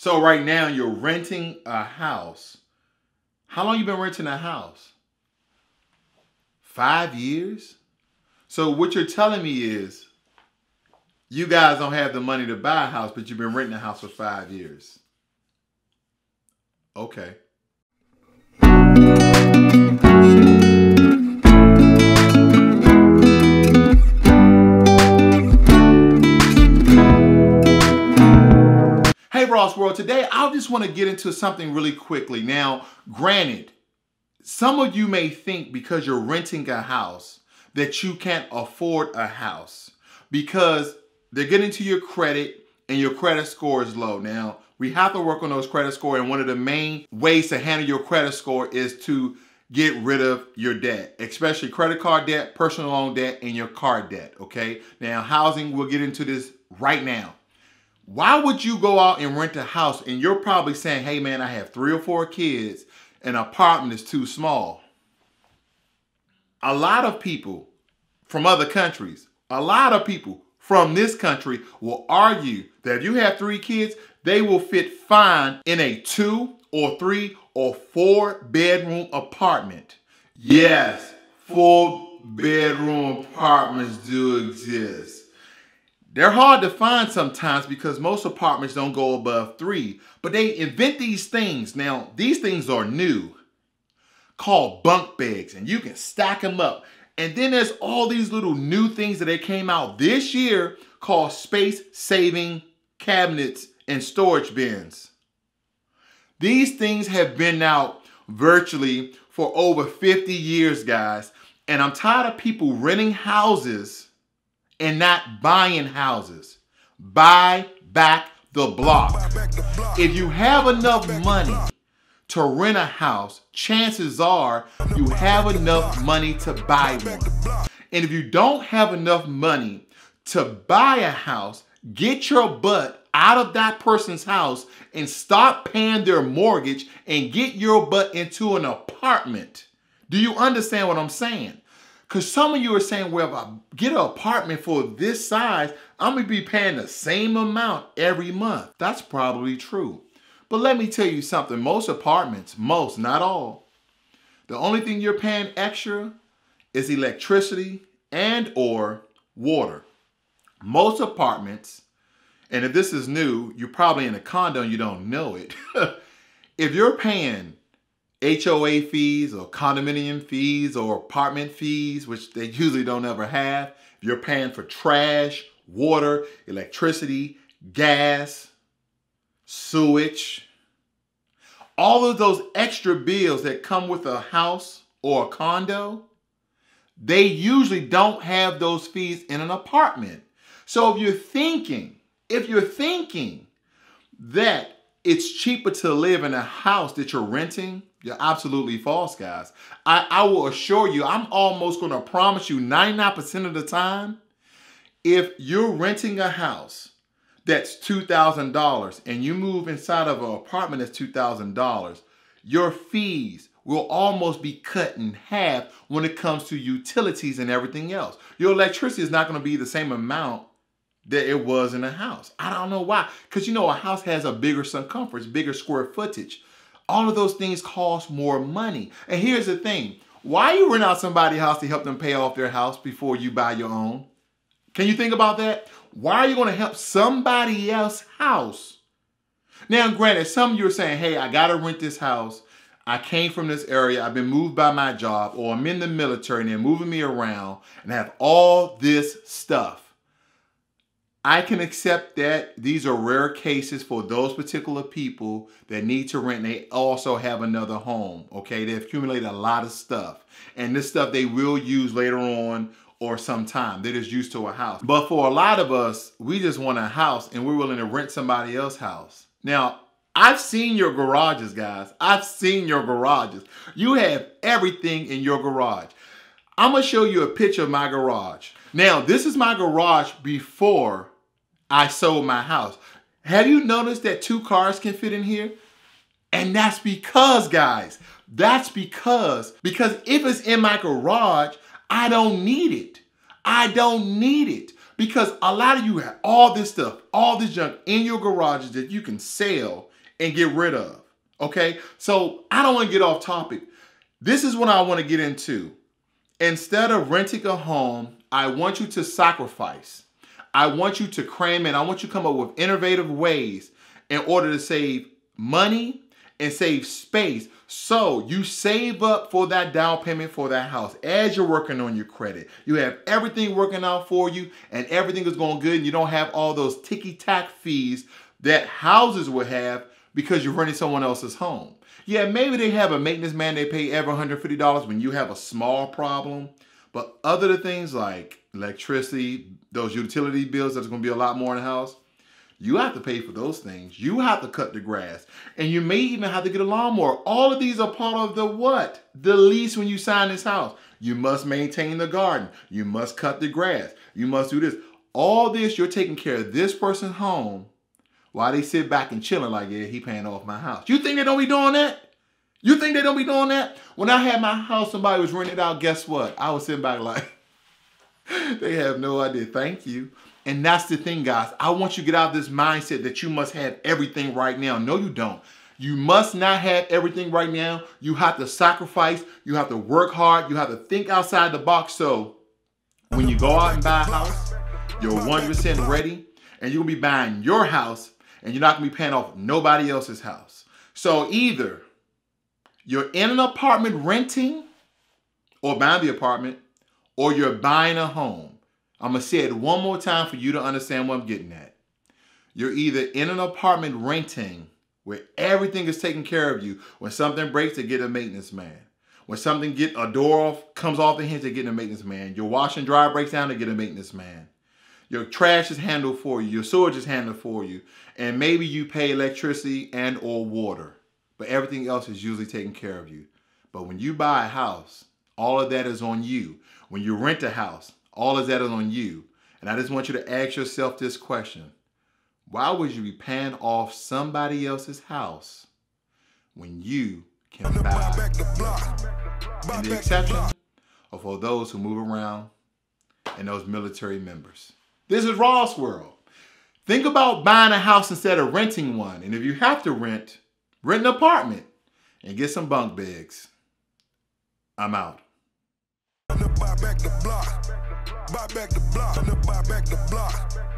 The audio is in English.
So right now you're renting a house. How long you been renting a house? 5 years? So what you're telling me is you guys don't have the money to buy a house, but you've been renting a house for 5 years. Okay. Hey Ross World, today I just want to get into something really quickly. Now, granted, some of you may think because you're renting a house that you can't afford a house because they're getting to your credit and your credit score is low. Now, we have to work on those credit score, and one of the main ways to handle your credit score is to get rid of your debt, especially credit card debt, personal loan debt, and your car debt, okay? Now, housing, we'll get into this right now. Why would you go out and rent a house and you're probably saying, hey man, I have 3 or 4 kids, an apartment is too small? A lot of people from other countries, a lot of people from this country will argue that if you have 3 kids, they will fit fine in a 2 or 3 or 4 bedroom apartment. Yes, 4 bedroom apartments do exist. They're hard to find sometimes because most apartments don't go above 3, but they invent these things. Now, these things are new, called bunk beds, and you can stack them up. And then there's all these little new things that they came out this year called space-saving cabinets and storage bins. These things have been out virtually for over 50 years, guys, and I'm tired of people renting houses and not buying houses. Buy back the block. If you have enough money to rent a house, chances are you have enough money to buy one. And if you don't have enough money to buy a house, get your butt out of that person's house and stop paying their mortgage and get your butt into an apartment. Do you understand what I'm saying? Because some of you are saying, well, if I get an apartment for this size, I'm going to be paying the same amount every month. That's probably true. But let me tell you something. Most apartments, most, not all, the only thing you're paying extra is electricity and or water. Most apartments, and if this is new, you're probably in a condo and you don't know it. If you're paying HOA fees or condominium fees or apartment fees, which they usually don't ever have, if you're paying for trash, water, electricity, gas, sewage, all of those extra bills that come with a house or a condo, they usually don't have those fees in an apartment. So if you're thinking that it's cheaper to live in a house that you're renting, you're absolutely false, guys. I will assure you, I'm almost going to promise you 99% of the time, if you're renting a house that's $2,000 and you move inside of an apartment that's $2,000, your fees will almost be cut in half when it comes to utilities and everything else. Your electricity is not going to be the same amount that it was in a house. I don't know why. Because you know, a house has a bigger circumference, bigger square footage. All of those things cost more money. And here's the thing. Why you rent out somebody's house to help them pay off their house before you buy your own? Can you think about that? Why are you going to help somebody else's house? Now, granted, some of you are saying, hey, I got to rent this house. I came from this area. I've been moved by my job, or I'm in the military and they're moving me around and I have all this stuff. I can accept that these are rare cases for those particular people that need to rent. And they also have another home, okay? They've accumulated a lot of stuff. And this stuff they will use later on or sometime. They're just used to a house. But for a lot of us, we just want a house and we're willing to rent somebody else's house. Now, I've seen your garages, guys. I've seen your garages. You have everything in your garage. I'm gonna show you a picture of my garage. Now, this is my garage before I sold my house. Have you noticed that 2 cars can fit in here? And that's because, guys, because if it's in my garage, I don't need it. I don't need it Because a lot of you have all this stuff, all this junk in your garages that you can sell and get rid of. Okay? So I don't want to get off topic. This is what I want to get into. Instead of renting a home, I want you to sacrifice. I want you to cram in. I want you to come up with innovative ways in order to save money and save space. So you save up for that down payment for that house as you're working on your credit. You have everything working out for you and everything is going good and you don't have all those ticky-tack fees that houses would have because you're renting someone else's home. Yeah, maybe they have a maintenance man they pay every $150 when you have a small problem. But other things like electricity, those utility bills, that's going to be a lot more in the house. You have to pay for those things. You have to cut the grass. And you may even have to get a lawnmower. All of these are part of the what? The lease when you sign this house. You must maintain the garden. You must cut the grass. You must do this. All this, you're taking care of this person's home while they sit back and chilling like, yeah, he paying off my house. You think they don't be doing that? You think they don't be doing that? When I had my house, somebody was renting it out, guess what? I was sitting back like, they have no idea. Thank you. And that's the thing, guys. I want you to get out of this mindset that you must have everything right now. No, you don't. You must not have everything right now. You have to sacrifice. You have to work hard. You have to think outside the box. So when you go out and buy a house, you're 100% ready. And you're going to be buying your house. And you're not going to be paying off nobody else's house. So either you're in an apartment renting or buying the apartment, or you're buying a home. I'm going to say it one more time for you to understand what I'm getting at. You're either in an apartment renting where everything is taken care of you. When something breaks, they get a maintenance man. When something a door comes off the hinge, they get a maintenance man. Your wash and dryer breaks down, they get a maintenance man. Your trash is handled for you. Your sewage is handled for you. And maybe you pay electricity and or water. But everything else is usually taken care of you. But when you buy a house, all of that is on you. When you rent a house, all of that is on you. And I just want you to ask yourself this question. Why would you be paying off somebody else's house when you can buy it? And the exception are for those who move around and those military members. This is Ross World. Think about buying a house instead of renting one. And if you have to rent an apartment and get some bunk beds. I'm out. Buy back the block. Buy back the block. Buy back the block.